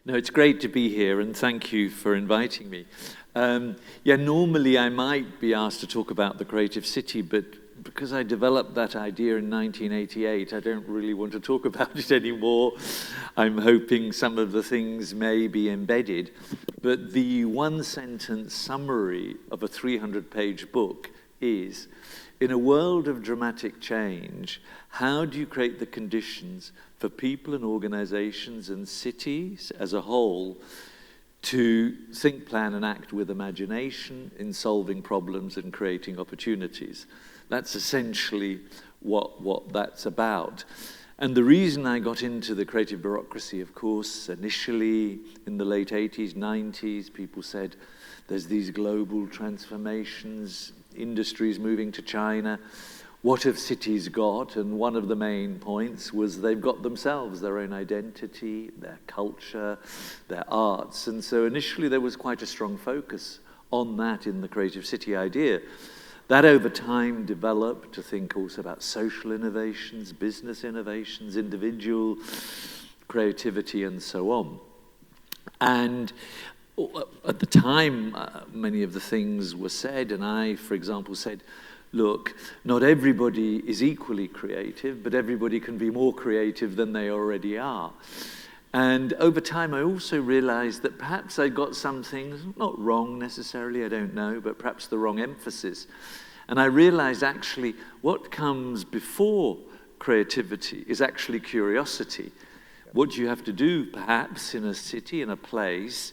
No, it's great to be here, and thank you for inviting me. Normally I might be asked to talk about the creative city, but because I developed that idea in 1988, I don't really want to talk about it anymore. I'm hoping some of the things may be embedded, but the one-sentence summary of a 300-page book is, in a world of dramatic change, how do you create the conditions for people and organizations and cities as a whole to think, plan, and act with imagination in solving problems and creating opportunities? That's essentially what that's about. And the reason I got into the creative bureaucracy, of course, initially in the late 80s, 90s, people said there's these global transformations, industries moving to China. What have cities got? And one of the main points was they've got themselves, their own identity, their culture, their arts. And so initially there was quite a strong focus on that in the creative city idea. That over time developed to think also about social innovations, business innovations, individual creativity, and so on. And at the time, many of the things were said, and I, for example, said, look, not everybody is equally creative, but everybody can be more creative than they already are. And over time, I also realized that perhaps I got some things, not wrong necessarily, I don't know, but perhaps the wrong emphasis. And I realized actually what comes before creativity is actually curiosity. What you have to do, perhaps, in a city, in a place,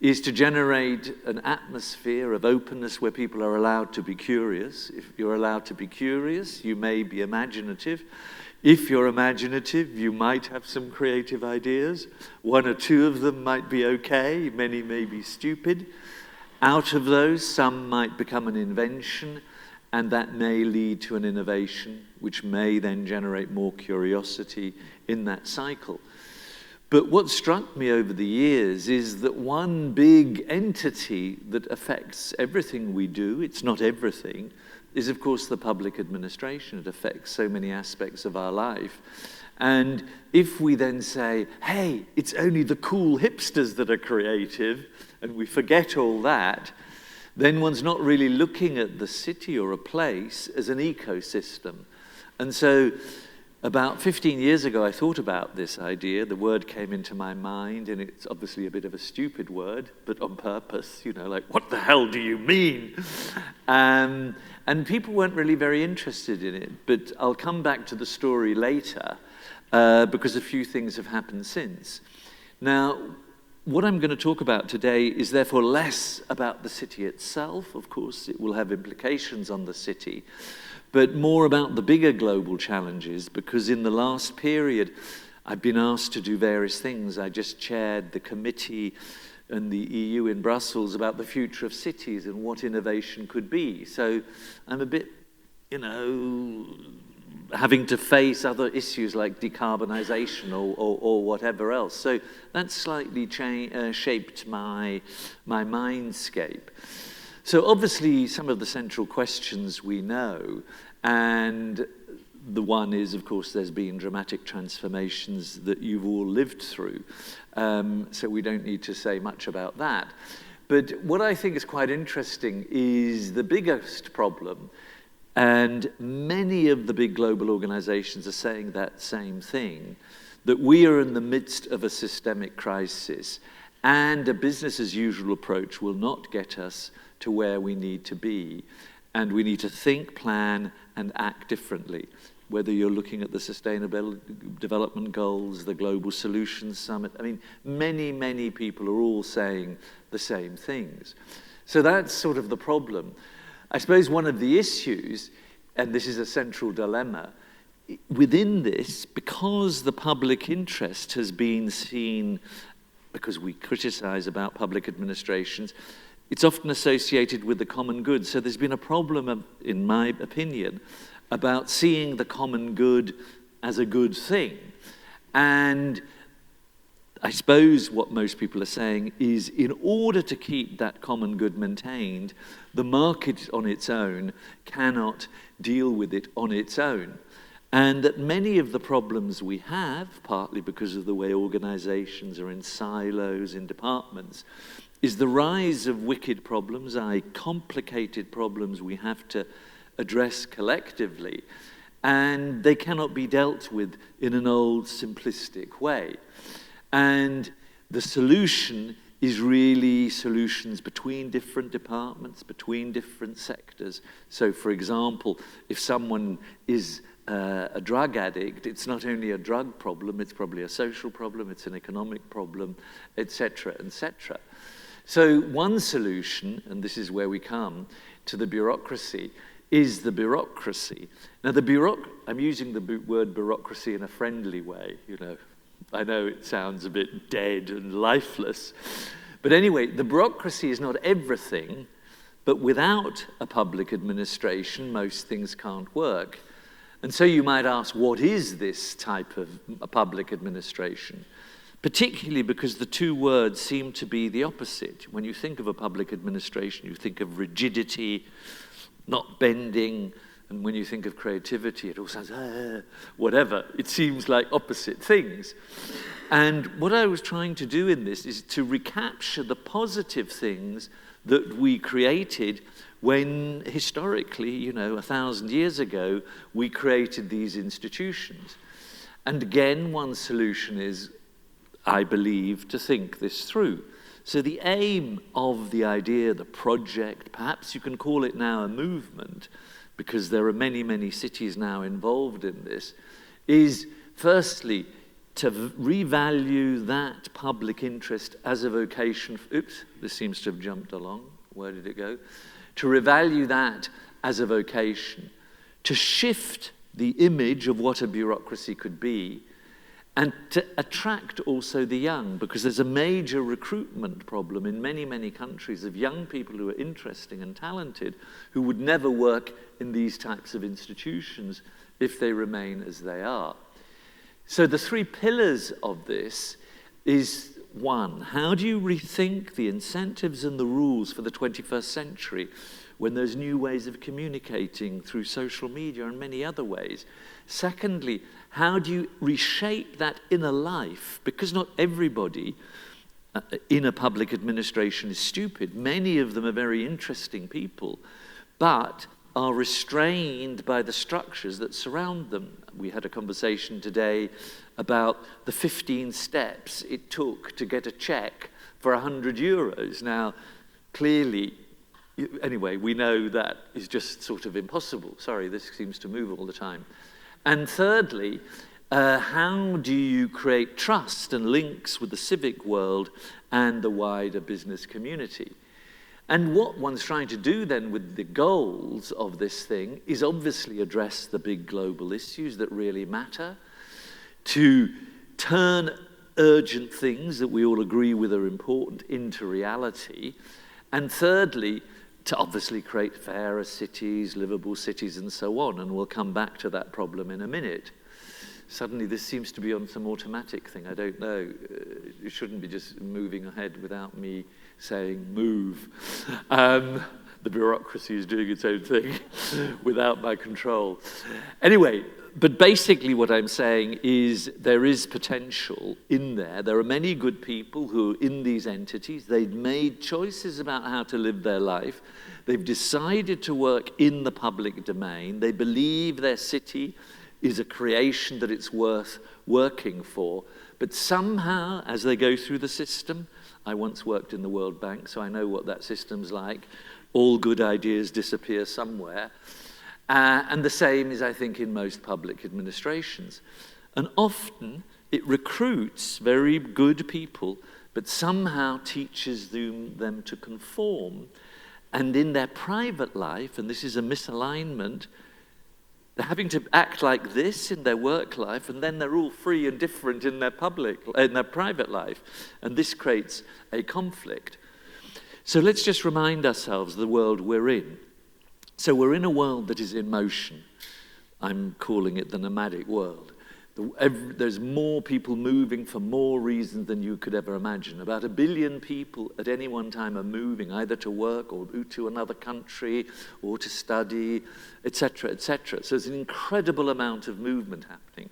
is to generate an atmosphere of openness where people are allowed to be curious. If you're allowed to be curious, you may be imaginative. If you're imaginative, you might have some creative ideas. One or two of them might be okay, many may be stupid. Out of those, some might become an invention, and that may lead to an innovation, which may then generate more curiosity in that cycle. But what struck me over the years is that one big entity that affects everything we do, it's not everything, is of course the public administration. It affects so many aspects of our life. And if we then say, hey, it's only the cool hipsters that are creative, and we forget all that, then one's not really looking at the city or a place as an ecosystem. And so about 15 years ago, I thought about this idea. The word came into my mind, and it's obviously a bit of a stupid word, but on purpose, like, what the hell do you mean? And people weren't really very interested in it, but I'll come back to the story later, because a few things have happened since. Now, what I'm going to talk about today is therefore less about the city itself. Of course, it will have implications on the city, but more about the bigger global challenges, because in the last period, I've been asked to do various things. I just chaired the committee in the EU in Brussels about the future of cities and what innovation could be. So I'm a bit, having to face other issues like decarbonization or whatever else. So that slightly shaped my mindscape. So obviously, some of the central questions we know, and the one is, of course, there's been dramatic transformations that you've all lived through. So we don't need to say much about that. But what I think is quite interesting is the biggest problem, and many of the big global organizations are saying that same thing, that we are in the midst of a systemic crisis, and a business-as-usual approach will not get us to where we need to be. And we need to think, plan, and act differently. Whether you're looking at the Sustainable Development Goals, the Global Solutions Summit, many, many people are all saying the same things. So that's sort of the problem. I suppose one of the issues, and this is a central dilemma, within this, because the public interest has been seen, because we criticize about public administrations, it's often associated with the common good. So there's been a problem, in my opinion, about seeing the common good as a good thing. And I suppose what most people are saying is, in order to keep that common good maintained, the market on its own cannot deal with it on its own. And that many of the problems we have, partly because of the way organizations are in silos, in departments, is the rise of wicked problems, i.e. complicated problems we have to address collectively, and they cannot be dealt with in an old simplistic way. And the solution is really solutions between different departments, between different sectors. So, for example, if someone is a drug addict, it's not only a drug problem, it's probably a social problem, it's an economic problem, etc., etc. So one solution, and this is where we come to the bureaucracy, is the bureaucracy. Now, I'm using the word bureaucracy in a friendly way, you know. I know it sounds a bit dead and lifeless. But anyway, the bureaucracy is not everything, but without a public administration, most things can't work. And so you might ask, what is this type of a public administration? Particularly because the two words seem to be the opposite. When you think of a public administration, you think of rigidity, not bending, and when you think of creativity, it all sounds, whatever. It seems like opposite things. And what I was trying to do in this is to recapture the positive things that we created when historically, you know, 1,000 years ago, we created these institutions. And again, one solution is, I believe, to think this through. So the aim of the idea, the project, perhaps you can call it now a movement, because there are many, many cities now involved in this, is firstly to revalue that public interest as a vocation. Oops, this seems to have jumped along. Where did it go? To revalue that as a vocation, to shift the image of what a bureaucracy could be, and to attract also the young, because there's a major recruitment problem in many, many countries of young people who are interesting and talented who would never work in these types of institutions if they remain as they are. So the three pillars of this is, one, how do you rethink the incentives and the rules for the 21st century when there's new ways of communicating through social media and many other ways? Secondly, how do you reshape that inner life? Because not everybody in a public administration is stupid. Many of them are very interesting people, but are restrained by the structures that surround them. We had a conversation today about the 15 steps it took to get a check for 100 euros. Now, clearly, anyway, we know that is just sort of impossible. Sorry, this seems to move all the time. And thirdly, how do you create trust and links with the civic world and the wider business community? And what one's trying to do then with the goals of this thing is obviously address the big global issues that really matter, to turn urgent things that we all agree with are important into reality, and thirdly, to obviously create fairer cities, livable cities, and so on, and we'll come back to that problem in a minute. Suddenly this seems to be on some automatic thing, I don't know. It shouldn't be just moving ahead without me saying move. The bureaucracy is doing its own thing without my control. Anyway, but basically what I'm saying is there is potential in there. There are many good people who are in these entities. They've made choices about how to live their life. They've decided to work in the public domain. They believe their city is a creation that it's worth working for. But somehow, as they go through the system, I once worked in the World Bank, so I know what that system's like. All good ideas disappear somewhere. And the same is, I think, in most public administrations. And often it recruits very good people, but somehow teaches them to conform. And in their private life, and this is a misalignment, they're having to act like this in their work life, and then they're all free and different in their private life. And this creates a conflict. So let's just remind ourselves of the world we're in. So we're in a world that is in motion. I'm calling it the nomadic world. There's more people moving for more reasons than you could ever imagine. About 1 billion people at any one time are moving, either to work or to another country or to study, etc., etc. So there's an incredible amount of movement happening.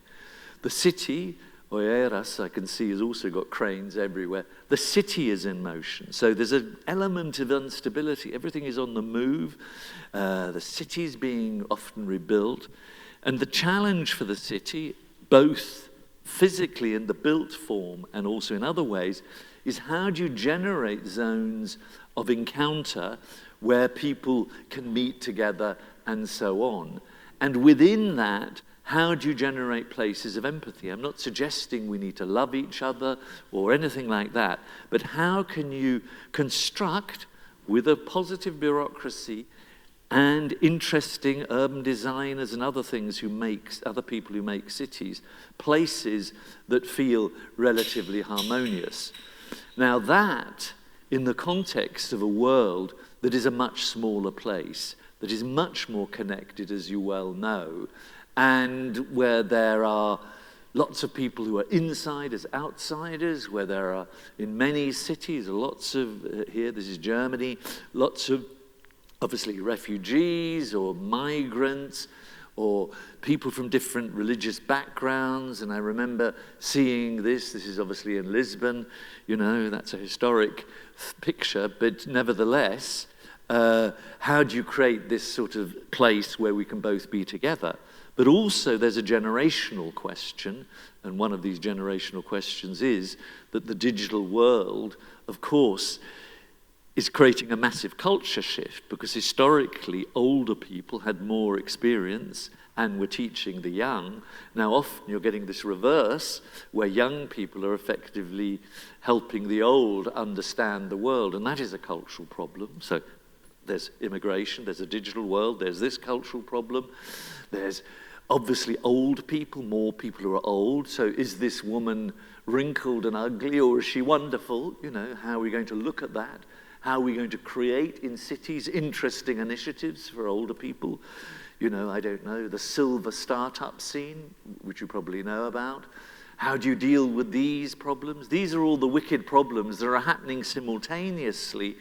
The city, Oeiras, I can see, has also got cranes everywhere. The city is in motion. So there's an element of instability. Everything is on the move. The city is being often rebuilt. And the challenge for the city, both physically in the built form and also in other ways, is how do you generate zones of encounter where people can meet together and so on. And within that, how do you generate places of empathy? I'm not suggesting we need to love each other or anything like that, but how can you construct, with a positive bureaucracy and interesting urban designers and other people who make cities, places that feel relatively harmonious. Now that, in the context of a world that is a much smaller place, that is much more connected, as you well know, and where there are lots of people who are insiders, outsiders, where there are, in many cities, lots of, here, this is Germany, lots of obviously refugees or migrants or people from different religious backgrounds. And I remember seeing this is obviously in Lisbon, that's a historic picture, but nevertheless, how do you create this sort of place where we can both be together? But also there's a generational question, and one of these generational questions is that the digital world, of course, is creating a massive culture shift, because historically older people had more experience and were teaching the young. Now often you're getting this reverse, where young people are effectively helping the old understand the world, and that is a cultural problem. So there's immigration, there's a digital world, there's this cultural problem, there's obviously old people, more people who are old. So is this woman wrinkled and ugly, or is she wonderful? How are we going to look at that? How are we going to create in cities interesting initiatives for older people? I don't know, the silver startup scene, which you probably know about. How do you deal with these problems? These are all the wicked problems that are happening simultaneously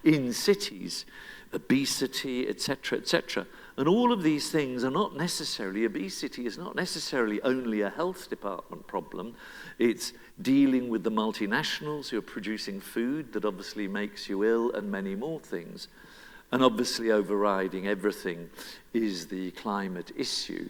in cities. Obesity, etc., etc. And all of these things are not necessarily, obesity is not necessarily only a health department problem. It's dealing with the multinationals who are producing food that obviously makes you ill, and many more things. And obviously overriding everything is the climate issue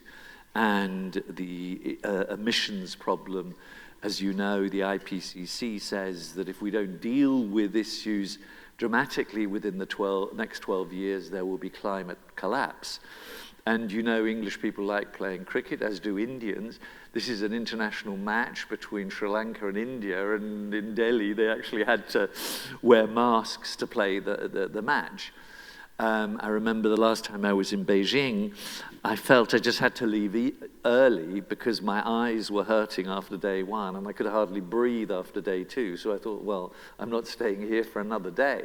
and the emissions problem. As you know, the IPCC says that if we don't deal with issues dramatically within the next 12 years, there will be climate collapse. And English people like playing cricket, as do Indians. This is an international match between Sri Lanka and India, and in Delhi they actually had to wear masks to play the match. I remember the last time I was in Beijing, I felt I just had to leave early because my eyes were hurting after day one, and I could hardly breathe after day two. So I thought, well, I'm not staying here for another day.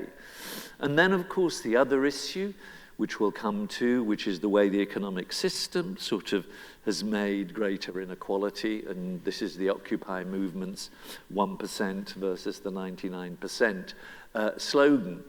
And then, of course, the other issue, which we'll come to, which is the way the economic system sort of has made greater inequality, and this is the Occupy movement's 1% versus the 99% slogan.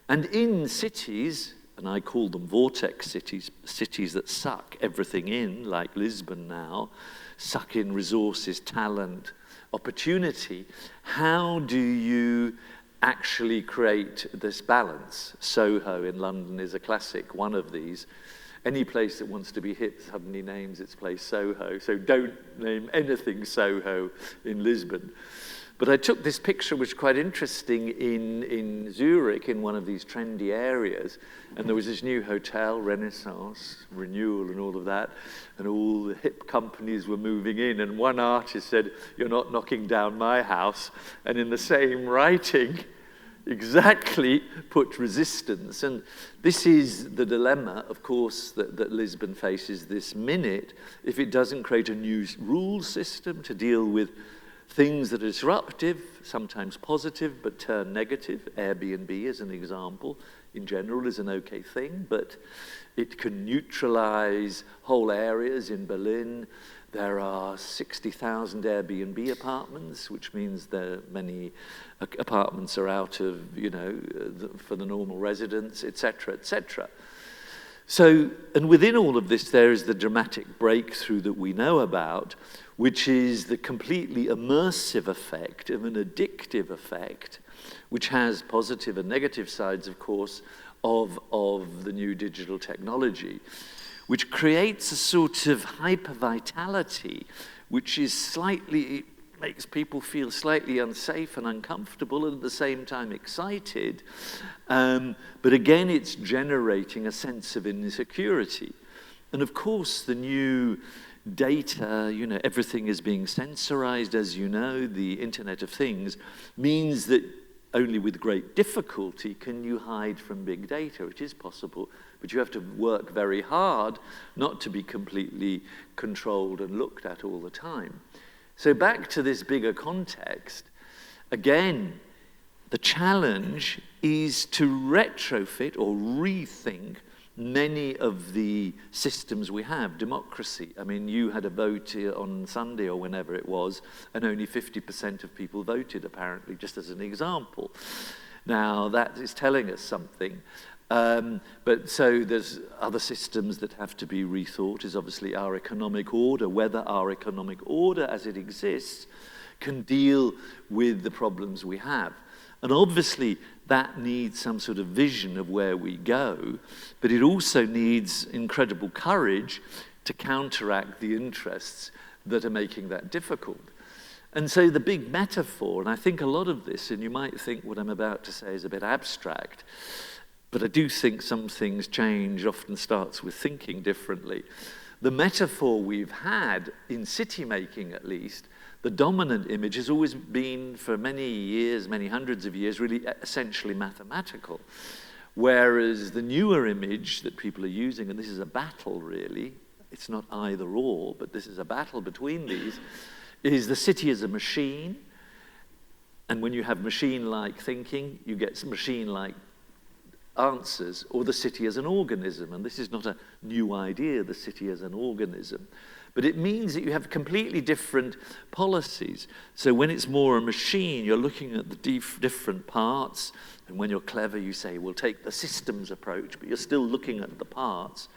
And in cities, and I call them vortex cities, cities that suck everything in, like Lisbon now, suck in resources, talent, opportunity, how do you actually create this balance? Soho in London is a classic one of these. Any place that wants to be hip suddenly names its place Soho, so don't name anything Soho in Lisbon. But I took this picture, which is quite interesting, in Zurich, in one of these trendy areas, and there was this new hotel, Renaissance, renewal and all of that, and all the hip companies were moving in, and one artist said, "You're not knocking down my house," and in the same writing, exactly put resistance. And this is the dilemma, of course, that Lisbon faces this minute, if it doesn't create a new rule system to deal with things that are disruptive, sometimes positive, but turn negative. Airbnb is an example. in general is an okay thing, but it can neutralize whole areas. In Berlin, there are 60,000 Airbnb apartments, which means that many apartments are out of, for the normal residents, etc., etc. So, and within all of this, there is the dramatic breakthrough that we know about, which is the completely immersive effect of an addictive effect, which has positive and negative sides, of course, of the new digital technology, which creates a sort of hypervitality, which is makes people feel slightly unsafe and uncomfortable and at the same time excited. But again, it's generating a sense of insecurity. And of course, the new data, everything is being sensorized, as you know, the Internet of Things, means that only with great difficulty can you hide from big data. It is possible, but you have to work very hard not to be completely controlled and looked at all the time. So back to this bigger context, again, the challenge is to retrofit or rethink many of the systems we have. Democracy. I mean, you had a vote on Sunday or whenever it was, and only 50% of people voted, apparently, just as an example. Now, that is telling us something. But so there's other systems that have to be rethought, is obviously our economic order, whether our economic order as it exists can deal with the problems we have. And obviously that needs some sort of vision of where we go, but it also needs incredible courage to counteract the interests that are making that difficult. And so the big metaphor, and I think a lot of this, and you might think what I'm about to say is a bit abstract, but I do think some things change often starts with thinking differently. The metaphor we've had in city making, at least, the dominant image has always been, for many years, many hundreds of years, really essentially mathematical. Whereas the newer image that people are using, and this is a battle really, it's not either or, but this is a battle between these, is the city as a machine. And when you have machine-like thinking, you get some machine-like answers, or the city as an organism. And this is not a new idea, the city as an organism. But it means that you have completely different policies. So when it's more a machine, you're looking at the different parts. And when you're clever, you say, we'll take the systems approach, but you're still looking at the parts.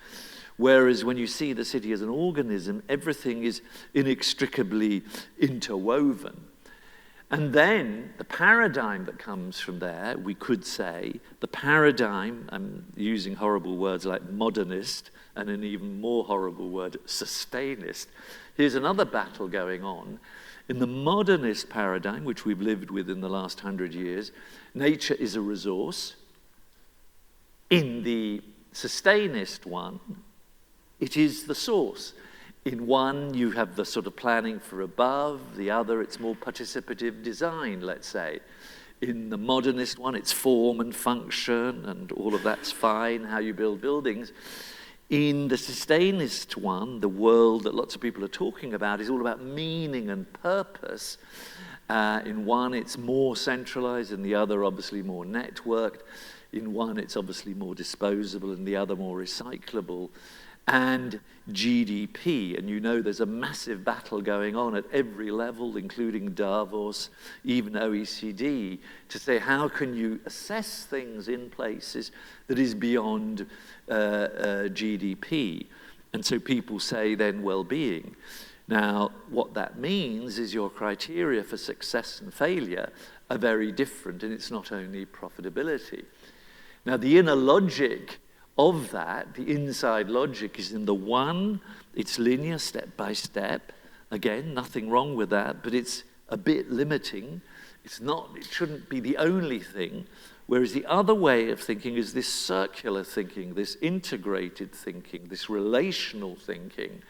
Whereas when you see the city as an organism, everything is inextricably interwoven. And then the paradigm that comes from there, we could say, the paradigm, I'm using horrible words like modernist, and an even more horrible word, sustainist. Here's another battle going on. In the modernist paradigm, which we've lived with in the last 100 years, nature is a resource. In the sustainist one, it is the source. In one, you have the sort of planning for above. The other, it's more participative design, let's say. In the modernist one, it's form and function, and all of that's fine, how you build buildings. In the sustainist one, the world that lots of people are talking about is all about meaning and purpose. In one, it's more centralized, and the other, obviously, more networked. In one, it's obviously more disposable, and the other more recyclable. And GDP, and you know there's a massive battle going on at every level, including Davos, even OECD, to say how can you assess things in places that is beyond GDP. And so people say then well-being. Now, what that means is your criteria for success and failure are very different, and it's not only profitability. Now, the inner logic of that, the inside logic, is in the one, it's linear, step by step. Again, nothing wrong with that, but it's a bit limiting. It shouldn't be the only thing. Whereas the other way of thinking is this circular thinking, this integrated thinking, this relational thinking.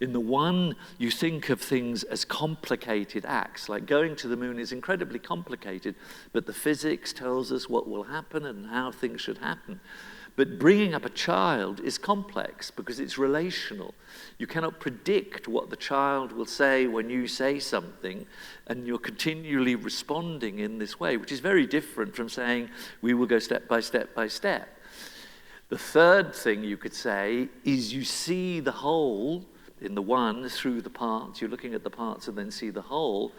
In the one, you think of things as complicated acts, like going to the moon is incredibly complicated, but the physics tells us what will happen and how things should happen. But bringing up a child is complex because it's relational. You cannot predict what the child will say when you say something, and you're continually responding in this way, which is very different from saying, we will go step by step by step. The third thing you could say is you see the whole in the one through the parts. You're looking at the parts and then see the whole,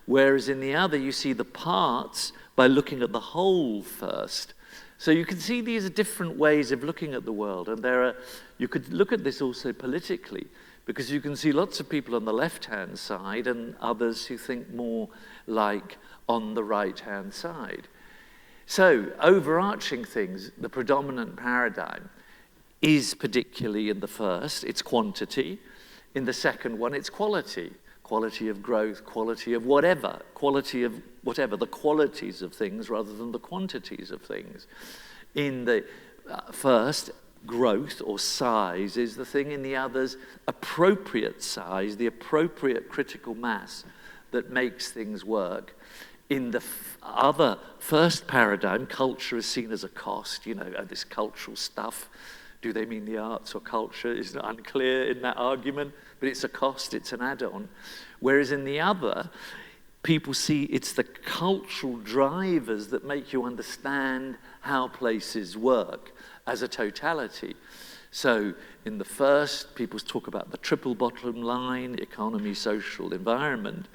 whereas in the other you see the parts by looking at the whole first. So you can see these are different ways of looking at the world, and you could look at this also politically, because you can see lots of people on the left-hand side and others who think more like on the right-hand side. So overarching things, the predominant paradigm is particularly in the first, it's quantity. In the second one, it's quality. Quality of growth, quality of whatever, the qualities of things rather than the quantities of things. In the first, growth or size is the thing. In the others, appropriate size, the appropriate critical mass that makes things work. In the other first paradigm, culture is seen as a cost, this cultural stuff. Do they mean the arts or culture? It's unclear in that argument, but it's a cost, it's an add-on. Whereas in the other, people see it's the cultural drivers that make you understand how places work as a totality. So in the first, people talk about the triple bottom line, economy, social, environment.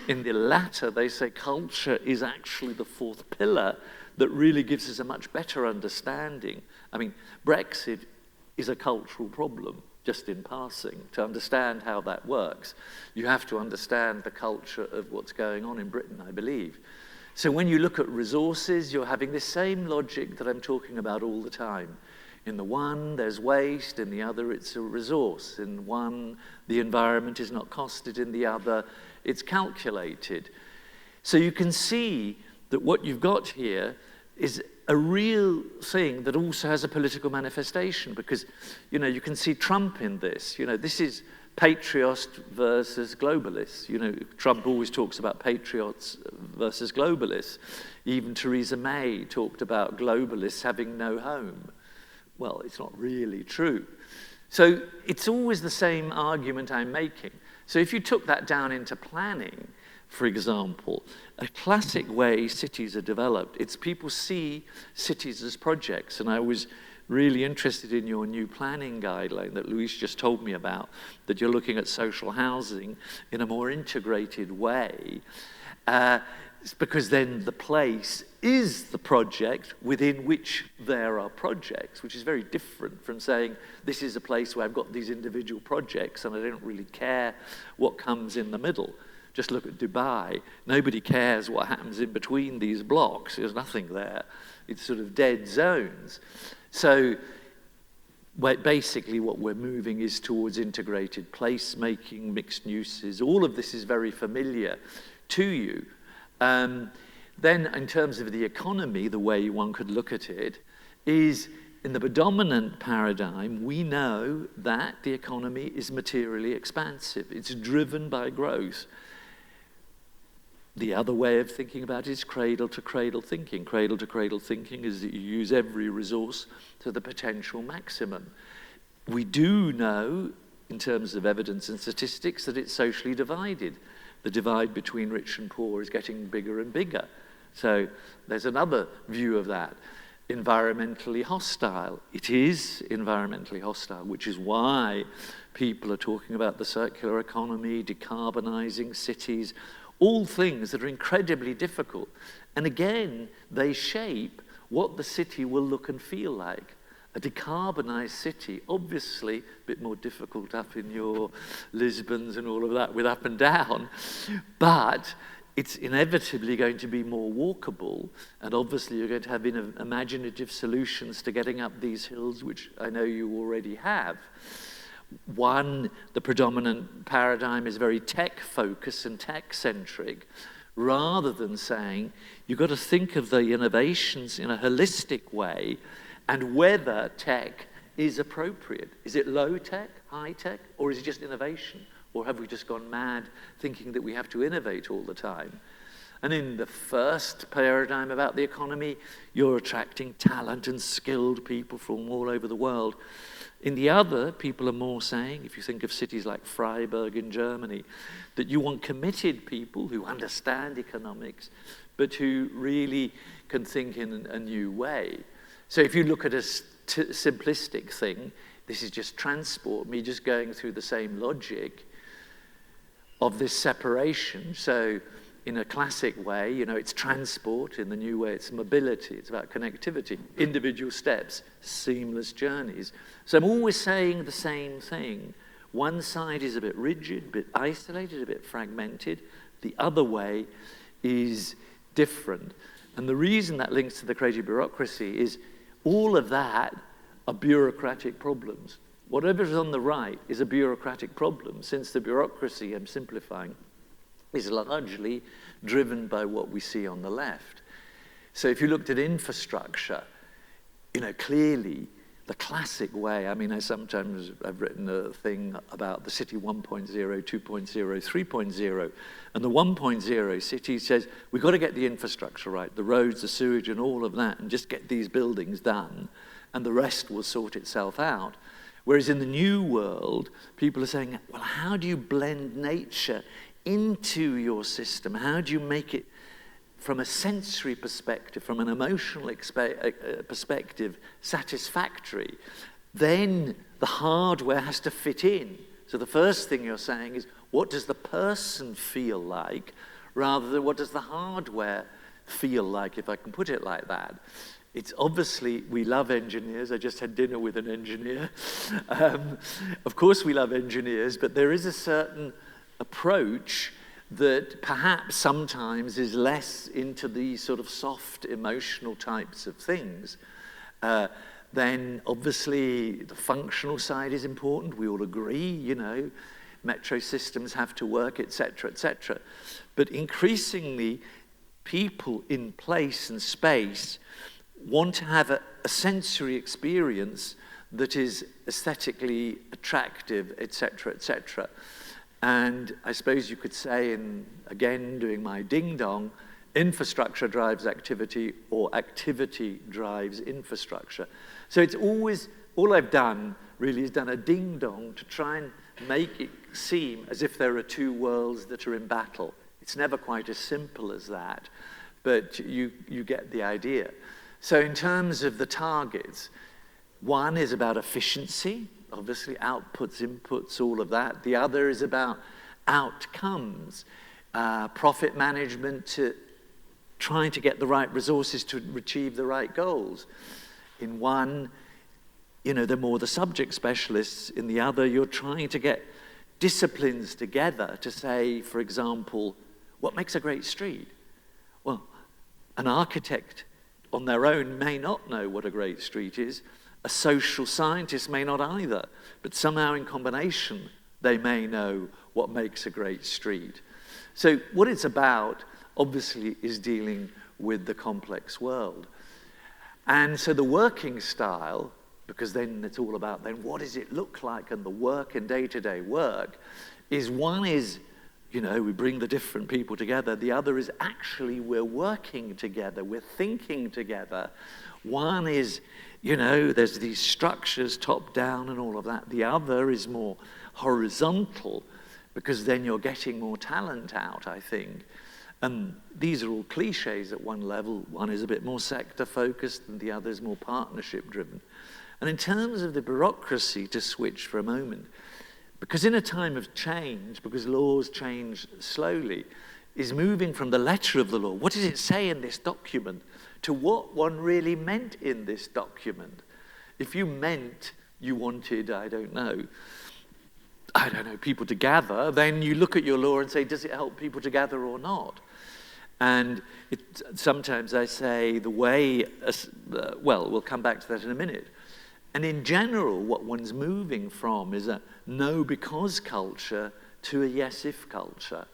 In the latter, they say culture is actually the fourth pillar that really gives us a much better understanding. I mean, Brexit is a cultural problem, just in passing. To understand how that works, you have to understand the culture of what's going on in Britain, I believe. So when you look at resources, you're having this same logic that I'm talking about all the time. In the one, there's waste. In the other, it's a resource. In one, the environment is not costed. In the other, it's calculated. So you can see that what you've got here is a real thing that also has a political manifestation, because, you can see Trump in this. This is patriots versus globalists. Trump always talks about patriots versus globalists. Even Theresa May talked about globalists having no home. Well, it's not really true. So it's always the same argument I'm making. So if you took that down into planning, for example, a classic way cities are developed, it's people see cities as projects. And I was really interested in your new planning guideline that Luis just told me about, that you're looking at social housing in a more integrated way, because then the place is the project within which there are projects, which is very different from saying, this is a place where I've got these individual projects and I don't really care what comes in the middle. Just look at Dubai. Nobody cares what happens in between these blocks. There's nothing there. It's sort of dead zones. So basically what we're moving is towards integrated placemaking, mixed uses. All of this is very familiar to you. Then in terms of the economy, the way one could look at it is, in the predominant paradigm, we know that the economy is materially expansive. It's driven by growth. The other way of thinking about it is cradle-to-cradle thinking. Cradle-to-cradle thinking is that you use every resource to the potential maximum. We do know, in terms of evidence and statistics, that it's socially divided. The divide between rich and poor is getting bigger and bigger. So there's another view of that. Environmentally hostile. It is environmentally hostile, which is why people are talking about the circular economy, decarbonizing cities, all things that are incredibly difficult. And again, they shape what the city will look and feel like. A decarbonized city, obviously a bit more difficult up in your Lisbons and all of that with up and down, but it's inevitably going to be more walkable, and obviously you're going to have imaginative solutions to getting up these hills, which I know you already have. One, the predominant paradigm is very tech-focused and tech-centric, rather than saying you've got to think of the innovations in a holistic way and whether tech is appropriate. Is it low-tech, high-tech, or is it just innovation? Or have we just gone mad thinking that we have to innovate all the time? And in the first paradigm about the economy, you're attracting talent and skilled people from all over the world. In the other, people are more saying, if you think of cities like Freiburg in Germany, that you want committed people who understand economics, but who really can think in a new way. So if you look at a simplistic thing, this is just transport, me just going through the same logic of this separation. So in a classic way, you know, it's transport. In the new way, it's mobility. It's about connectivity, individual steps, seamless journeys. So I'm always saying the same thing. One side is a bit rigid, a bit isolated, a bit fragmented. The other way is different. And the reason that links to the creative bureaucracy is all of that are bureaucratic problems. Whatever is on the right is a bureaucratic problem, since the bureaucracy, I'm simplifying, is largely driven by what we see on the left. So if you looked at infrastructure, you know, clearly the classic way, I mean, I've written a thing about the city 1.0, 2.0, 3.0, and the 1.0 city says, we've got to get the infrastructure right, the roads, the sewage, and all of that, and just get these buildings done, and the rest will sort itself out. Whereas in the new world, people are saying, well, how do you blend nature into your system? How do you make it, from a sensory perspective, from an emotional perspective, satisfactory? Then the hardware has to fit in. So the first thing you're saying is, what does the person feel like, rather than what does the hardware feel like, if I can put it like that? It's obviously, we love engineers. I just had dinner with an engineer. Of course we love engineers, but there is a certain approach that perhaps sometimes is less into these sort of soft emotional types of things. Then obviously the functional side is important. We all agree, you know, metro systems have to work, et cetera, et cetera. But increasingly, people in place and space want to have a sensory experience that is aesthetically attractive, et cetera, et cetera. And I suppose you could say, in, again, doing my ding-dong, infrastructure drives activity, or activity drives infrastructure. So it's always, all I've done really is done a ding-dong to try and make it seem as if there are two worlds that are in battle. It's never quite as simple as that, but you get the idea. So in terms of the targets, one is about efficiency, obviously outputs, inputs, all of that. The other is about outcomes, profit management, to trying to get the right resources to achieve the right goals. In one, you know, they're more the subject specialists. In the other, you're trying to get disciplines together to say, for example, what makes a great street? Well, an architect on their own may not know what a great street is. A social scientist may not either, but somehow in combination, they may know what makes a great street. So what it's about, obviously, is dealing with the complex world. And so the working style, because then it's all about then what does it look like, and the work and day-to-day work, is one is, you know, we bring the different people together. The other is actually we're working together, we're thinking together. One is, you know, there's these structures, top down and all of that. The other is more horizontal, because then you're getting more talent out, I think. And these are all cliches at one level. One is a bit more sector focused and the other is more partnership driven. And in terms of the bureaucracy, to switch for a moment, because in a time of change, because laws change slowly, is moving from the letter of the law, what does it say in this document, to what one really meant in this document. If you meant you wanted, I don't know, people to gather, then you look at your law and say, does it help people to gather or not? And sometimes I say the way, well, we'll come back to that in a minute. And in general, what one's moving from is a no because culture to a yes if culture.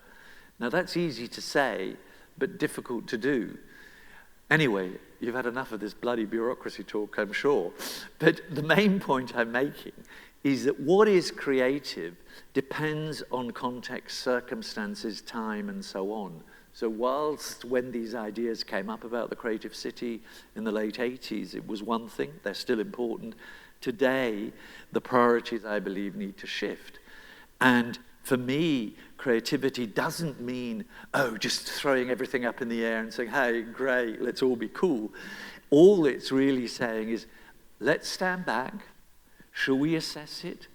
Now that's easy to say, but difficult to do. Anyway, you've had enough of this bloody bureaucracy talk, I'm sure. But the main point I'm making is that what is creative depends on context, circumstances, time, and so on. So whilst when these ideas came up about the creative city in the late 80s, it was one thing, they're still important. Today, the priorities, I believe, need to shift. And for me, creativity doesn't mean, just throwing everything up in the air and saying, hey, great, let's all be cool. All it's really saying is, let's stand back. Shall we assess it?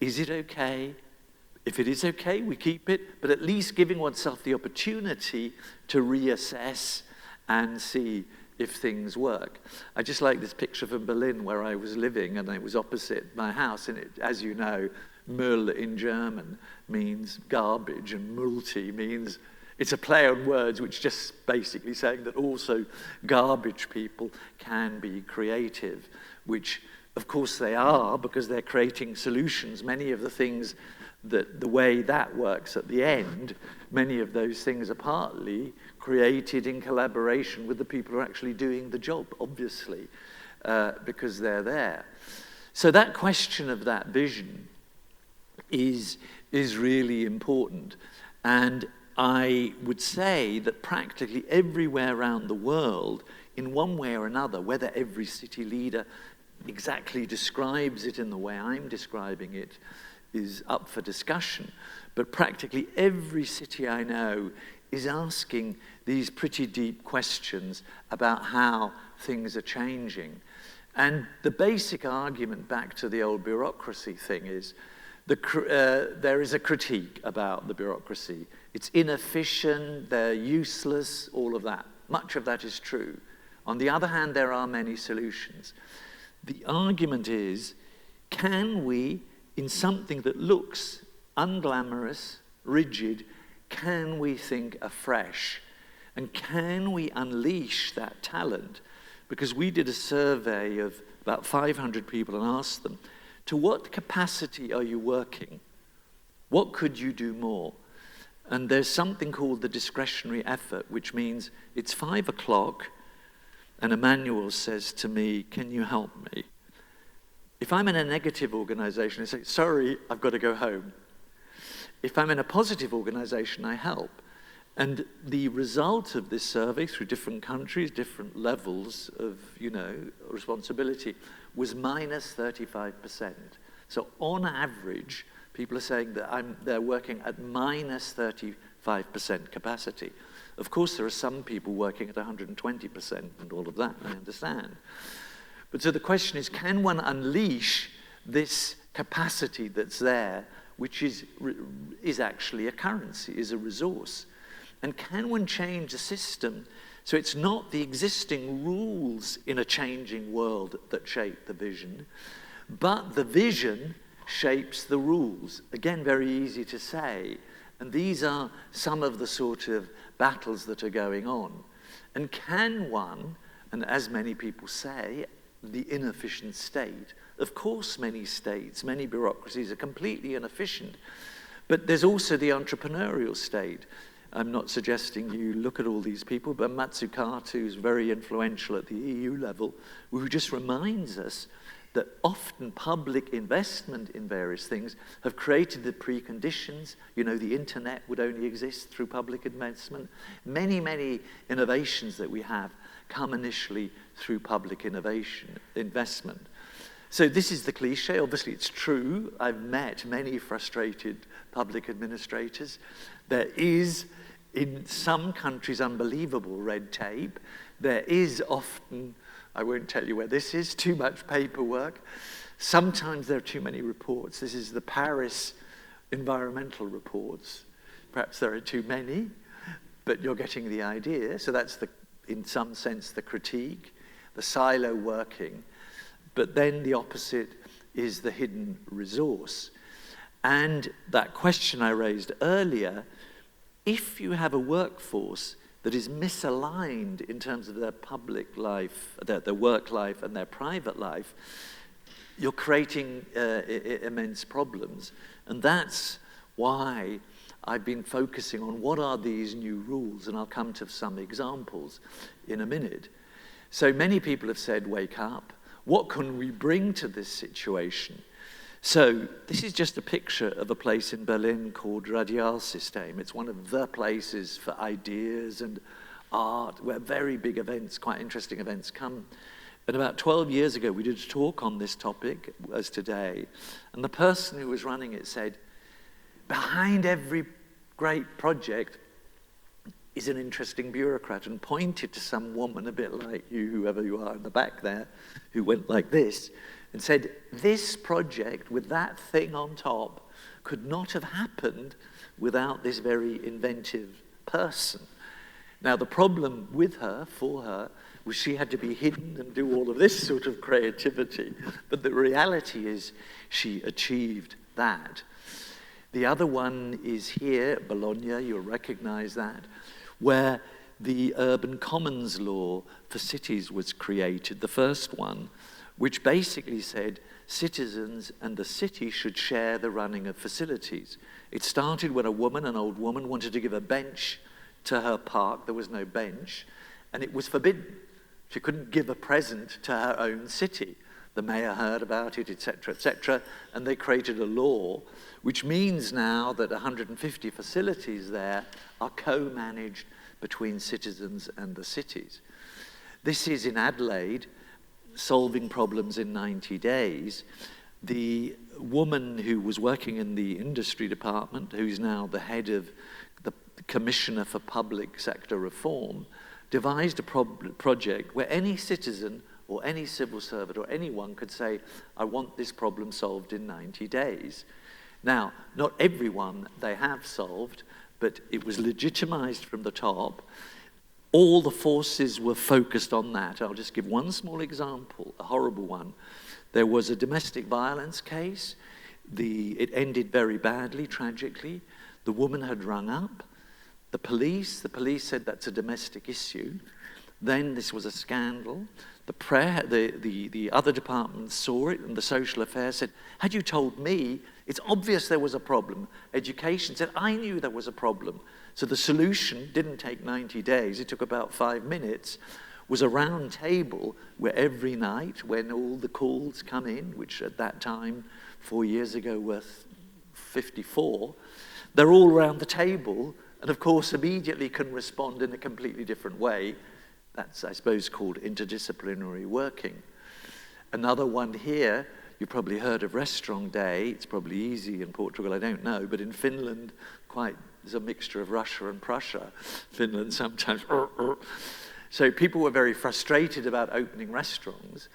Is it okay? If it is okay, we keep it, but at least giving oneself the opportunity to reassess and see if things work. I just like this picture from Berlin where I was living, and it was opposite my house, and it, as you know, Müll in German means garbage, and Multi means, it's a play on words which just basically saying that also garbage people can be creative, which of course they are, because they're creating solutions. Many of the things that the way that works at the end, many of those things are partly created in collaboration with the people who are actually doing the job, obviously, because they're there. So that question of that vision is really important. And I would say that practically everywhere around the world, in one way or another, whether every city leader exactly describes it in the way I'm describing it is up for discussion, but practically every city I know is asking these pretty deep questions about how things are changing. And the basic argument back to the old bureaucracy thing is there is a critique about the bureaucracy. It's inefficient, they're useless, all of that. Much of that is true. On the other hand, there are many solutions. The argument is, can we, in something that looks unglamorous, rigid, can we think afresh? And can we unleash that talent? Because we did a survey of about 500 people and asked them, to what capacity are you working? What could you do more? And there's something called the discretionary effort, which means it's 5 o'clock and Emmanuel says to me, can you help me? If I'm in a negative organization, I say, sorry, I've got to go home. If I'm in a positive organization, I help. And the result of this survey through different countries, different levels of, responsibility, was minus 35%. So on average, people are saying that they're working at minus 35% capacity. Of course, there are some people working at 120% and all of that, I understand. But so the question is, can one unleash this capacity that's there, which is actually a currency, is a resource? And can one change the system so it's not the existing rules in a changing world that shape the vision, but the vision shapes the rules? Again, very easy to say. And these are some of the sort of battles that are going on. And can one, and as many people say, the inefficient state, of course many states, many bureaucracies are completely inefficient, but there's also the entrepreneurial state. I'm not suggesting you look at all these people, but Mazzucato, who's very influential at the EU level, who just reminds us that often public investment in various things have created the preconditions. The internet would only exist through public investment. Many, many innovations that we have come initially through public investment. So this is the cliche. Obviously, it's true. I've met many frustrated public administrators. There is, in some countries, unbelievable red tape. There is often, I won't tell you where this is, too much paperwork. Sometimes there are too many reports. This is the Paris environmental reports. Perhaps there are too many, but you're getting the idea. So that's, in some sense, the critique, the silo working. But then the opposite is the hidden resource. And that question I raised earlier, if you have a workforce that is misaligned in terms of their public life, their work life and their private life, you're creating immense problems. And that's why I've been focusing on what are these new rules, and I'll come to some examples in a minute. So many people have said, wake up. What can we bring to this situation? So this is just a picture of a place in Berlin called Radialsystem. It's one of the places for ideas and art, where very big events, quite interesting events come. And about 12 years ago, we did a talk on this topic, as today, and the person who was running it said, behind every great project is an interesting bureaucrat, and pointed to some woman, a bit like you, whoever you are in the back there, who went like this, and said, this project with that thing on top could not have happened without this very inventive person. Now, the problem with her, for her, was she had to be hidden and do all of this sort of creativity. But the reality is she achieved that. The other one is here, Bologna, you'll recognize that, where the urban commons law for cities was created, the first one, which basically said citizens and the city should share the running of facilities. It started when a woman, an old woman, wanted to give a bench to her park. There was no bench, and it was forbidden. She couldn't give a present to her own city. The mayor heard about it, etc., and they created a law, which means now that 150 facilities there are co-managed between citizens and the cities. This is in Adelaide, solving problems in 90 days. The woman who was working in the industry department, who's now the head of the Commissioner for Public Sector Reform, devised a project where any citizen or any civil servant or anyone could say, I want this problem solved in 90 days. Now, not everyone they have solved, but it was legitimized from the top. All the forces were focused on that. I'll just give one small example, a horrible one. There was a domestic violence case. It ended very badly, tragically. The woman had rung up the police said that's a domestic issue. Then this was a scandal. The other departments saw it, and the social affairs said, had you told me, it's obvious there was a problem. Education said, I knew there was a problem. So the solution didn't take 90 days, it took about 5 minutes, was a round table where every night, when all the calls come in, which at that time, 4 years ago, were 54, they're all around the table, and of course immediately can respond in a completely different way. That's, I suppose, called interdisciplinary working. Another one here, you've probably heard of Restaurant Day. It's probably easy in Portugal, I don't know, but in Finland, there's a mixture of Russia and Prussia. Finland sometimes, So people were very frustrated about opening restaurants.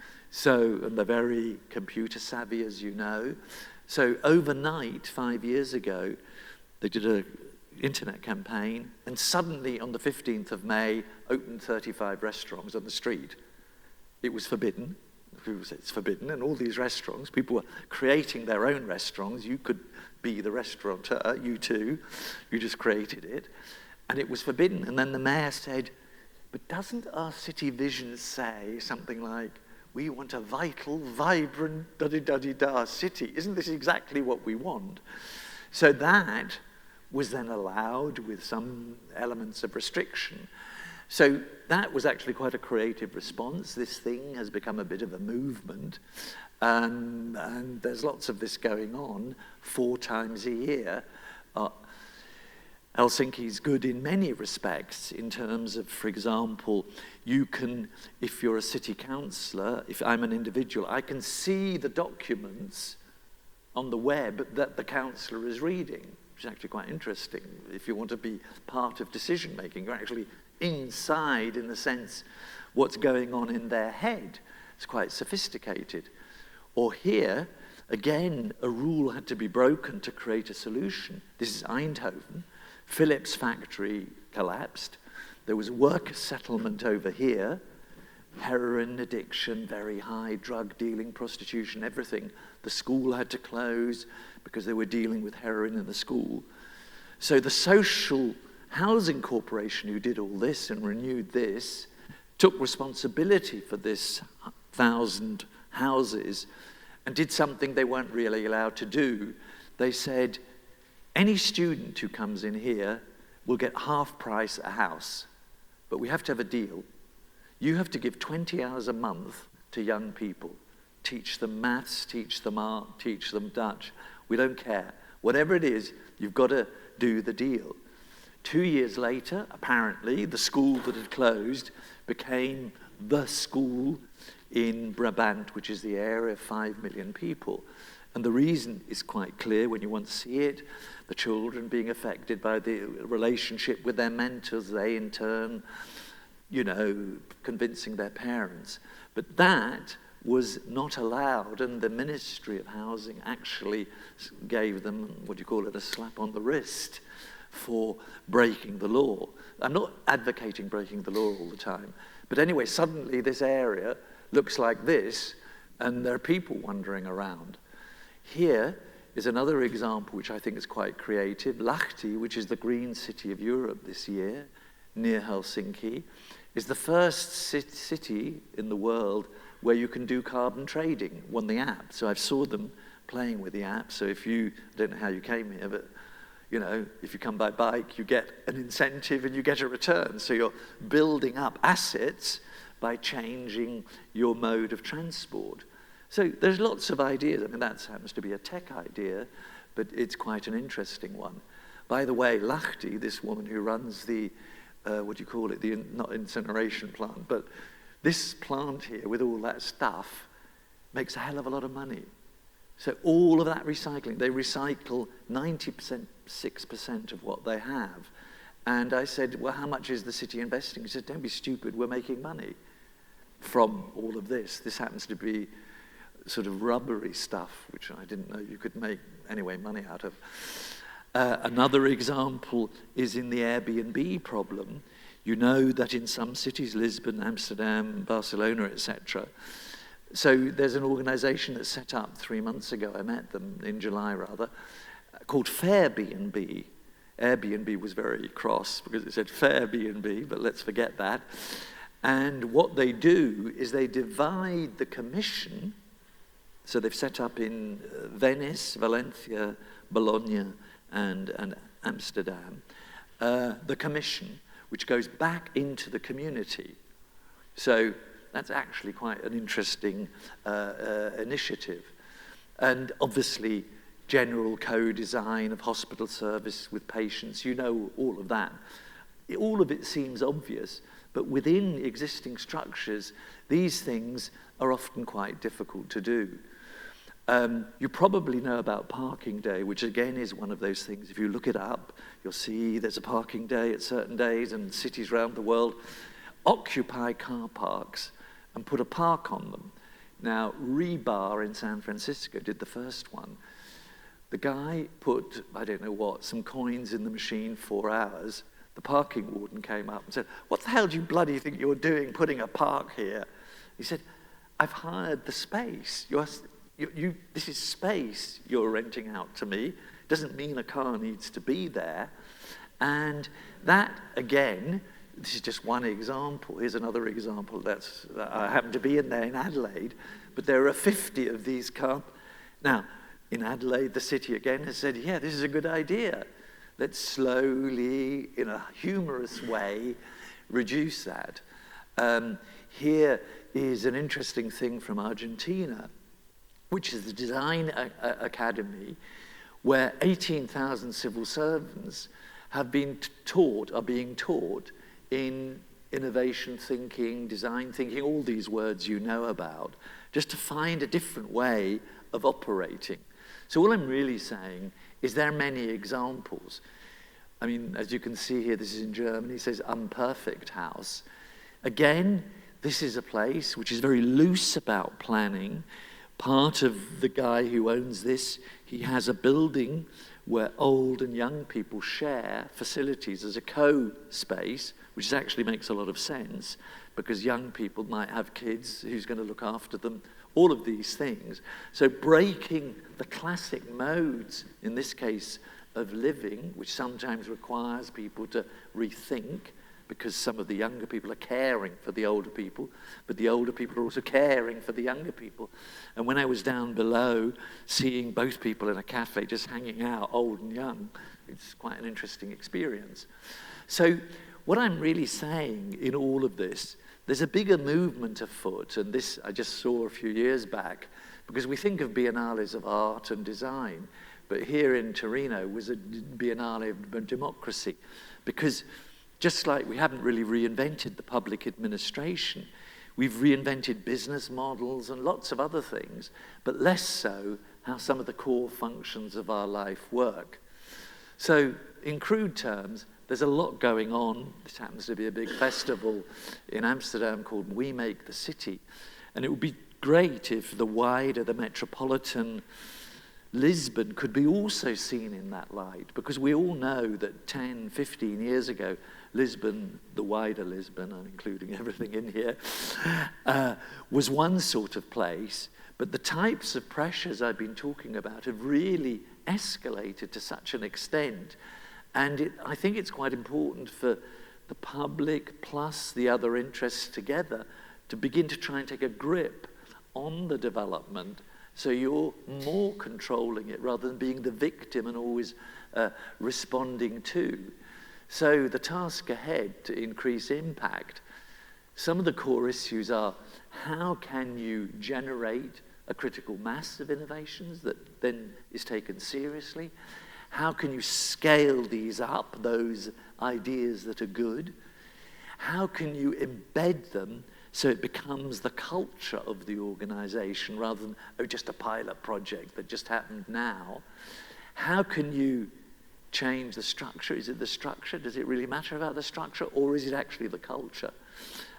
And they're very computer savvy, as you know. So overnight, 5 years ago, they did an internet campaign, and suddenly on the 15th of May, opened 35 restaurants on the street. It was forbidden. People said it's forbidden, and all these restaurants, people were creating their own restaurants. You could be the restaurateur, you too. You just created it. And it was forbidden. And then the mayor said, but doesn't our city vision say something like, we want a vital, vibrant, da-di-da-di-da city? Isn't this exactly what we want? So that was then allowed with some elements of restriction. So that was actually quite a creative response. This thing has become a bit of a movement. And there's lots of this going on 4 times a year. Helsinki's good in many respects in terms of, for example, you can, if you're a city councillor, if I'm an individual, I can see the documents on the web that the councillor is reading, which is actually quite interesting. If you want to be part of decision making, you're actually inside, in the sense, what's going on in their head. It's quite sophisticated. Or here, again, a rule had to be broken to create a solution. This is Eindhoven. Philips factory collapsed. There was a worker settlement over here. Heroin addiction, very high, drug dealing, prostitution, everything. The school had to close because they were dealing with heroin in the school. So the social housing corporation who did all this and renewed this took responsibility for this 1,000 houses and did something they weren't really allowed to do. They said, any student who comes in here will get half price a house, but we have to have a deal. You have to give 20 hours a month to young people, teach them maths, teach them art, teach them Dutch. We don't care. Whatever it is, you've got to do the deal. 2 years later, apparently, the school that had closed became the school in Brabant, which is the area of 5 million people. And the reason is quite clear when you want to see it. The children being affected by the relationship with their mentors, they in turn, convincing their parents. But that was not allowed, and the Ministry of Housing actually gave them, a slap on the wrist for breaking the law. I'm not advocating breaking the law all the time, but anyway, suddenly this area looks like this, and there are people wandering around. Here is another example which I think is quite creative. Lahti, which is the green city of Europe this year, near Helsinki, is the first city in the world where you can do carbon trading on the app. So I've saw them playing with the app. So if I don't know how you came here, but if you come by bike, you get an incentive and you get a return. So you're building up assets by changing your mode of transport. So there's lots of ideas. I mean, that happens to be a tech idea, but it's quite an interesting one. By the way, Lahti, this woman who runs the, not incineration plant, but this plant here with all that stuff makes a hell of a lot of money. So all of that recycling, they recycle 96% of what they have. And I said, well, how much is the city investing? He said, don't be stupid, we're making money from all of this. This happens to be sort of rubbery stuff, which I didn't know you could make money out of. Another example is in the Airbnb problem. You know that in some cities, Lisbon, Amsterdam, Barcelona, etc., so there's an organization that's set up 3 months ago, I met them in July rather, called Fairbnb. Airbnb was very cross because it said Fairbnb, but let's forget that. And what they do is they divide the commission. So they've set up in Venice, Valencia, Bologna, and Amsterdam, the commission, which goes back into the community. So that's actually quite an interesting initiative. And obviously, general co-design of hospital service with patients, all of that. All of it seems obvious, but within existing structures, these things are often quite difficult to do. You probably know about Parking Day, which again is one of those things. If you look it up, you'll see there's a parking day at certain days, and cities around the world occupy car parks and put a park on them. Now, Rebar in San Francisco did the first one. The guy put, some coins in the machine, 4 hours. The parking warden came up and said, what the hell do you bloody think you're doing putting a park here? He said, I've hired the space. This is space you're renting out to me. Doesn't mean a car needs to be there. And that, again, this is just one example. Here's another example I happen to be in there in Adelaide, but there are 50 of these cars. Now, in Adelaide, the city again has said, yeah, this is a good idea. Let's slowly, in a humorous way, reduce that. Here is an interesting thing from Argentina, which is the Design Academy, where 18,000 civil servants are being taught in innovation thinking, design thinking, all these words you know about, just to find a different way of operating. So all I'm really saying is there are many examples. I mean, as you can see here, this is in Germany, it says Unperfect House. Again, this is a place which is very loose about planning. Part of the guy who owns this, he has a building where old and young people share facilities as a co-space, which actually makes a lot of sense because young people might have kids, who's going to look after them, all of these things. So breaking the classic modes, in this case, of living, which sometimes requires people to rethink, because some of the younger people are caring for the older people, but the older people are also caring for the younger people. And when I was down below, seeing both people in a cafe just hanging out, old and young, it's quite an interesting experience. So what I'm really saying in all of this, there's a bigger movement afoot, and this I just saw a few years back, because we think of biennales of art and design, but here in Torino was a biennale of democracy, because just like we haven't really reinvented the public administration, we've reinvented business models and lots of other things, but less so how some of the core functions of our life work. So in crude terms, there's a lot going on. This happens to be a big festival in Amsterdam called We Make the City. And it would be great if the metropolitan Lisbon could be also seen in that light, because we all know that 10, 15 years ago, Lisbon, the wider Lisbon, I'm including everything in here, was one sort of place, but the types of pressures I've been talking about have really escalated to such an extent. And I think it's quite important for the public plus the other interests together to begin to try and take a grip on the development, so you're more controlling it rather than being the victim and always responding to. So the task ahead to increase impact, some of the core issues are, how can you generate a critical mass of innovations that then is taken seriously? How can you scale these up, those ideas that are good? How can you embed them so it becomes the culture of the organization rather than, just a pilot project that just happened now? How can you change the structure? Is it the structure? Does it really matter about the structure, or is it actually the culture?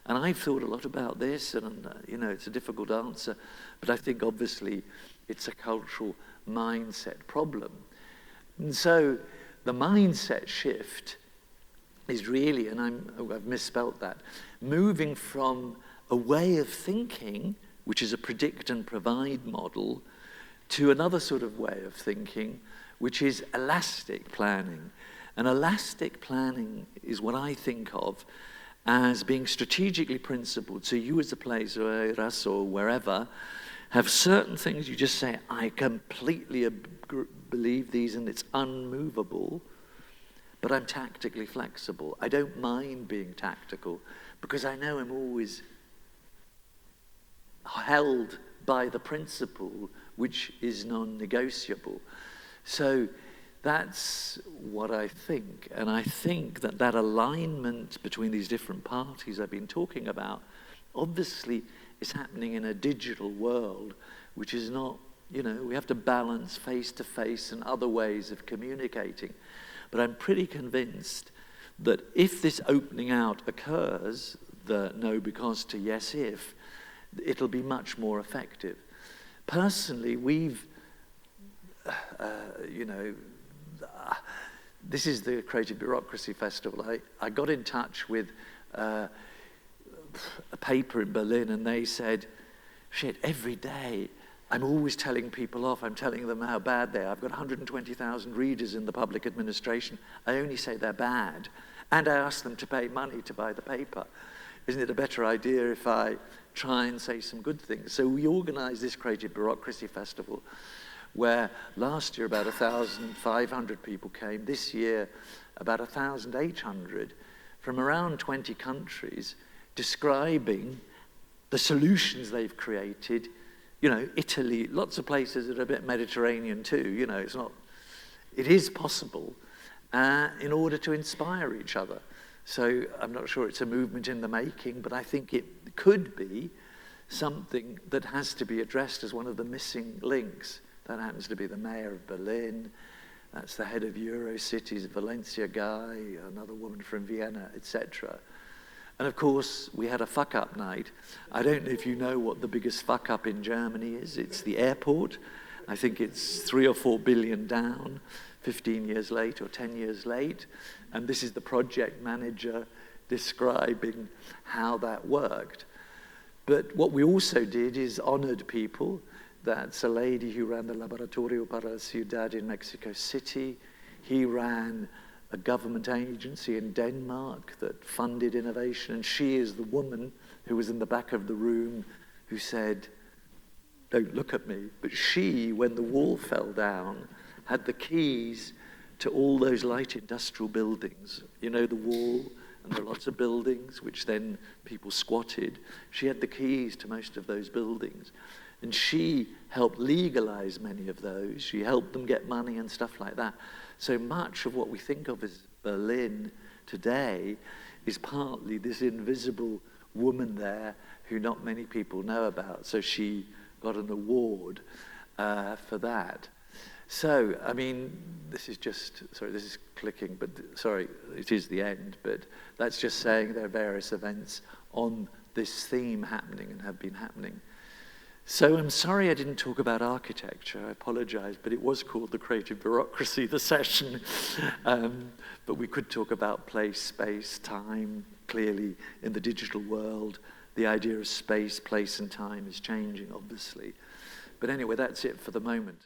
And I've thought a lot about this, and it's a difficult answer, but I think obviously it's a cultural mindset problem. And so the mindset shift is really, and I've misspelt that, moving from a way of thinking, which is a predict and provide model, to another sort of way of thinking, which is elastic planning. And elastic planning is what I think of as being strategically principled. So you as a place, or us, or wherever, have certain things you just say, I completely believe these and it's unmovable, but I'm tactically flexible. I don't mind being tactical because I know I'm always held by the principle which is non-negotiable. So that's what I think. And I think that that alignment between these different parties I've been talking about obviously is happening in a digital world, which is not, we have to balance face-to-face and other ways of communicating. But I'm pretty convinced that if this opening out occurs, the no because to yes if, it'll be much more effective. Personally, this is the Creative Bureaucracy Festival. I got in touch with a paper in Berlin, and they said, shit, every day I'm always telling people off. I'm telling them how bad they are. I've got 120,000 readers in the public administration. I only say they're bad. And I ask them to pay money to buy the paper. Isn't it a better idea if I try and say some good things? So we organized this Creative Bureaucracy Festival, where last year about 1,500 people came. This year, about 1,800 from around 20 countries, describing the solutions they've created. Italy, lots of places that are a bit Mediterranean too. It is possible in order to inspire each other. So I'm not sure it's a movement in the making, but I think it could be something that has to be addressed as one of the missing links. That happens to be the mayor of Berlin. That's the head of Eurocities, Valencia guy, another woman from Vienna, etc. And of course, we had a fuck-up night. I don't know if you know what the biggest fuck-up in Germany is. It's the airport. I think it's 3 or 4 billion down, 15 years late or 10 years late. And this is the project manager describing how that worked. But what we also did is honored people. That's a lady who ran the Laboratorio para la Ciudad in Mexico City. He ran a government agency in Denmark that funded innovation, and she is the woman who was in the back of the room who said, don't look at me. But she, when the wall fell down, had the keys to all those light industrial buildings. The wall and there are lots of buildings, which then people squatted. She had the keys to most of those buildings. And she helped legalize many of those. She helped them get money and stuff like that. So much of what we think of as Berlin today is partly this invisible woman there who not many people know about. So she got an award for that. So, I mean, this is clicking, but sorry, it is the end, but that's just saying there are various events on this theme happening and have been happening. So I'm sorry I didn't talk about architecture, I apologize, but it was called the creative bureaucracy, the session. But we could talk about place, space, time. Clearly, in the digital world, the idea of space, place, and time is changing, obviously. But anyway, that's it for the moment.